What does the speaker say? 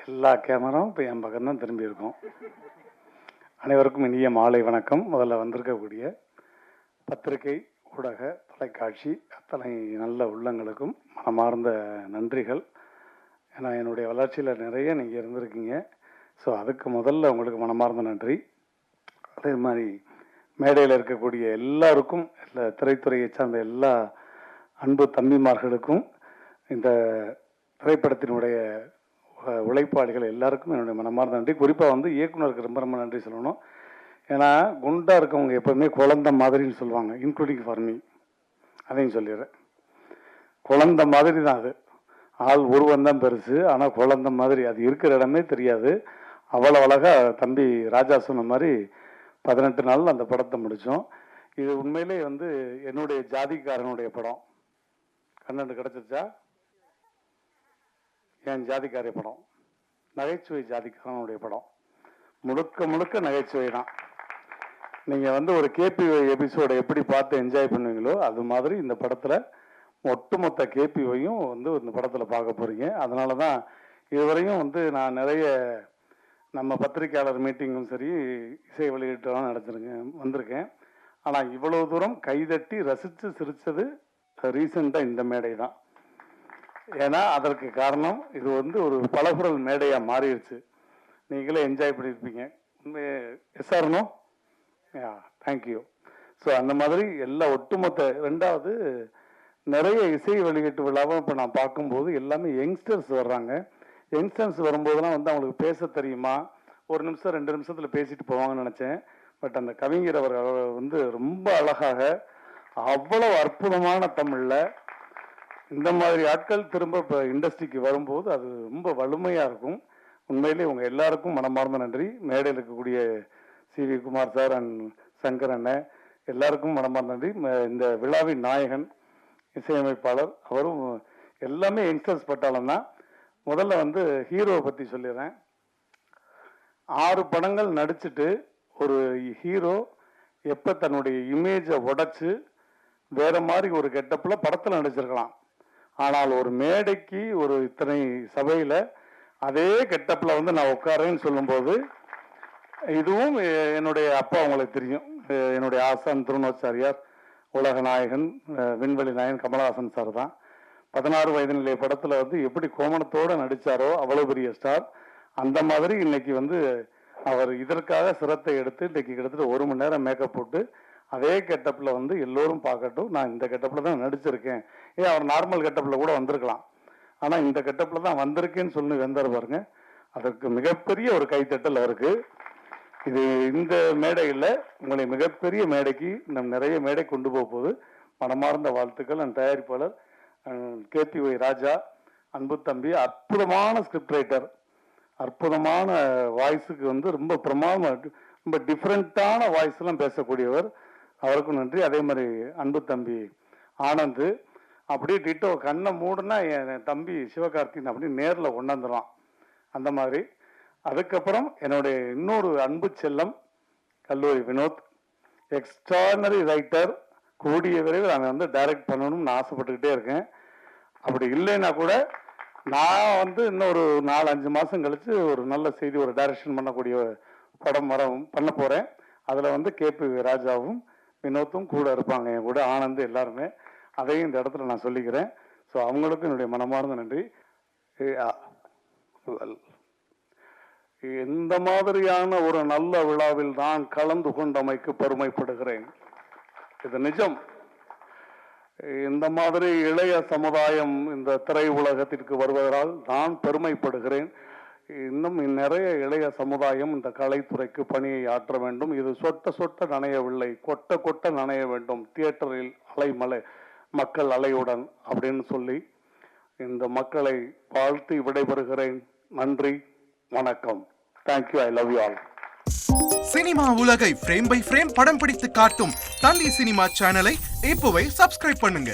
எல்லா கேமராவும் இப்போ என் பக்கம் தான் திரும்பி இருக்கும். அனைவருக்கும் இனிய மாலை வணக்கம். முதல்ல வந்திருக்கக்கூடிய பத்திரிகை, ஊடக, தொலைக்காட்சி அத்தனை நல்ல உள்ளங்களுக்கும் மனமார்ந்த நன்றிகள். ஏன்னா என்னுடைய வளர்ச்சியில் நிறைய நீங்கள் இருந்திருக்கீங்க. ஸோ அதுக்கு முதல்ல உங்களுக்கு மனமார்ந்த நன்றி. அதே மாதிரி மேடையில் இருக்கக்கூடிய எல்லாருக்கும், இல்லை திரைத்துறையை சார்ந்த எல்லா அன்பு தம்பிமார்களுக்கும், இந்த திரைப்படத்தினுடைய உழைப்பாளிகள் எல்லாருக்கும் என்னுடைய மனமார்ந்த நன்றி. குறிப்பாக வந்து இயக்குனருக்கு ரொம்ப ரொம்ப நன்றி சொல்லணும். ஏன்னா குண்டாக இருக்கவங்க எப்போவுமே குழந்தை மாதிரின்னு சொல்லுவாங்க, இன்க்ளூடிங் ஃபார் மீ. அதையும் சொல்லிடுறேன், குழந்தை மாதிரி தான் அது. ஆள் உருவம் தான் பெருசு, ஆனால் குழந்தை மாதிரி அது இருக்கிற இடமே தெரியாது. அவ்வளோ அழகாக தம்பி ராஜா சொன்ன மாதிரி 18 நாளில் அந்த படத்தை முடித்தோம். இது உண்மையிலே வந்து என்னுடைய ஜாதிக்காரனுடைய படம். கண்ணண்டு கிடச்சிருச்சா? என் ஜாதிக்காரிய படம், நகைச்சுவை ஜாதிக்காரனுடைய படம், முழுக்க முழுக்க நகைச்சுவை தான். நீங்கள் வந்து ஒரு கேபிஒய் எபிசோடை எப்படி பார்த்து என்ஜாய் பண்ணுவீங்களோ அது மாதிரி இந்த படத்தில் ஒட்டுமொத்த கேபிஒயும் வந்து இந்த படத்தில் பார்க்க போகிறீங்க. அதனால தான் இதுவரையும் வந்து நான் நிறைய நம்ம பத்திரிகையாளர் மீட்டிங்கும் சரி, இசை வெளியீட்டெல்லாம் வந்திருக்கேன். ஆனால் இவ்வளோ தூரம் கைதட்டி ரசித்து சிரித்தது ரீசெண்டாக இந்த மேடை தான். ஏன்னா அதற்கு காரணம் இது வந்து ஒரு பலகுரல் மேடையாக மாறிடுச்சு. நீங்களே என்ஜாய் பண்ணியிருப்பீங்க. எஸ்ஆர்னோ தேங்க்யூ. ஸோ அந்த மாதிரி எல்லா ஒட்டுமொத்த. ரெண்டாவது, நிறைய இசை வெளியீட்டு விழாவும் இப்போ நான் பார்க்கும்போது எல்லாமே யங்ஸ்டர்ஸ் வர்றாங்க. யங்ஸ்டர்ஸ் வரும்போதெல்லாம் வந்து அவங்களுக்கு பேச தெரியுமா, 1 நிமிஷம் 2 நிமிஷத்தில் பேசிட்டு போவாங்கன்னு நினச்சேன். பட் அந்த கவிஞர் அவர் வந்து ரொம்ப அழகாக, அவ்வளவு அற்புதமான தமிழில், இந்த மாதிரி ஆட்கள் திரும்ப இப்போ இண்டஸ்ட்ரிக்கு வரும்போது அது ரொம்ப வலிமையாக இருக்கும். உண்மையிலே உங்கள் எல்லாருக்கும் மனமார்ந்த நன்றி. மேடையில் இருக்கக்கூடிய C V Kumar sir and Shankar அண்ணன் எல்லாருக்கும் மனமார்ந்த நன்றி. இந்த விழாவின் நாயகன் இசையமைப்பாளர், அவரும் எல்லாமே யங்ஸ்டர்ஸ் பட்டாளம் தான். முதல்ல வந்து ஹீரோவை பற்றி சொல்லிடுறேன். 6 படங்கள் நடிச்சுட்டு ஒரு ஹீரோ எப்போ தன்னுடைய இமேஜை உடைச்சு வேற மாதிரி ஒரு கெட்டப்பில் படத்தில் நடிச்சிருக்கலாம். ஆனால் ஒரு மேடைக்கு ஒரு இத்தனை சபையில் அதே கெட்டப்பில் வந்து நான் உட்காரேன்னு சொல்லும்போது, இதுவும் என்னுடைய அப்பா உங்களுக்கு தெரியும், என்னுடைய ஆசான் திருநோச்சாரியார், உலக நாயகன், விண்வெளி நாயகன் கமலஹாசன் சார் தான். 16 வயது நிலை படத்தில் வந்து எப்படி கோமணத்தோடு நடித்தாரோ அவ்வளோ பெரிய ஸ்டார். அந்த மாதிரி இன்னைக்கு வந்து அவர் இதற்காக சிரத்தை எடுத்து இன்னைக்கு கிட்டத்தட்ட 1 மணி நேரம் மேக்கப் போட்டு அதே கெட்டப்பில் வந்து எல்லோரும் பார்க்கட்டும், நான் இந்த கெட்டப்பில் தான் நடிச்சிருக்கேன். அவர் நார்மல் கெட்டப்பில் கூட வந்திருக்கலாம், ஆனால் இந்த கெட்டப்பில் தான் வந்திருக்கேன்னு சொல்லி வந்தார் பாருங்க. அதற்கு மிகப்பெரிய ஒரு கைத்தட்டல் அவருக்கு. இது இந்த மேடையில் உங்களை மிகப்பெரிய மேடைக்கு நம் நிறைய மேடை கொண்டு போக போகுது. மனமார்ந்த வாழ்த்துக்கள். அந்த தயாரிப்பாளர் கேபிஒய் ராஜா, அன்பு தம்பி, அற்புதமான ஸ்கிரிப்ட் ரைட்டர், அற்புதமான வாய்ஸுக்கு வந்து ரொம்ப பிரமாதமாக, ரொம்ப டிஃப்ரெண்ட்டான வாய்ஸ்லாம் பேசக்கூடியவர், அவருக்கும் நன்றி. அதே மாதிரி அன்பு தம்பி ஆனந்த், அப்படியே டிட்டோ கண்ணை மூடுனா என் தம்பி சிவகார்த்தின் அப்படி நேரில் கொண்டாந்துருவான் அந்த மாதிரி. அதுக்கப்புறம் என்னுடைய இன்னொரு அன்பு செல்லம் கல்லூரி வினோத், எக்ஸ்ட்ரானரி ரைட்டர். கூடிய விரைவில் நான் வந்து டைரக்ட் பண்ணணும்னு நான் ஆசைப்பட்டுக்கிட்டே இருக்கேன். அப்படி இல்லைன்னா கூட நான் வந்து இன்னொரு 4-5 மாதம் கழித்து ஒரு நல்ல செய்தி, ஒரு டைரக்ஷன் பண்ணக்கூடிய படம் பண்ண போகிறேன். அதில் வந்து கேபிஒய் ராஜாவும் வினோத்தும் கூட இருப்பாங்க, என் கூட ஆனந்த், எல்லாருமே. அதையும் இந்த இடத்துல நான் சொல்லிக்கிறேன். ஸோ அவங்களுக்கும் என்னுடைய மனமார்ந்த நன்றி. இந்த மாதிரியான ஒரு நல்ல விழாவில் நான் கலந்து கொண்டமைக்கு பெருமைப்படுகிறேன். இது நிஜம். இந்த மாதிரி இளைய சமுதாயம் இந்த திரை உலகத்திற்கு வருவதால் நான் பெருமைப்படுகிறேன். இன்னும் நிறைய இளைய சமுதாயம் இந்த கலைத்துறைக்கு பணியை ஆற்ற வேண்டும். இது சொட்ட சொட்ட நனையவில்லை, கொட்ட கொட்ட நனைய வேண்டும். தியேட்டரில் அலைமலை, மக்கள் அலையுடன் அப்படின்னு சொல்லி இந்த மக்களை வாழ்த்தி விடைபெறுகிறேன். நன்றி, வணக்கம். Thank you. I love you all. Cinema உலகை ஃப்ரேம் பை ஃப்ரேம் படம் பிடித்து காட்டும் தந்தி சினிமா சேனலை இப்போவே சப்ஸ்கிரைப் பண்ணுங்க.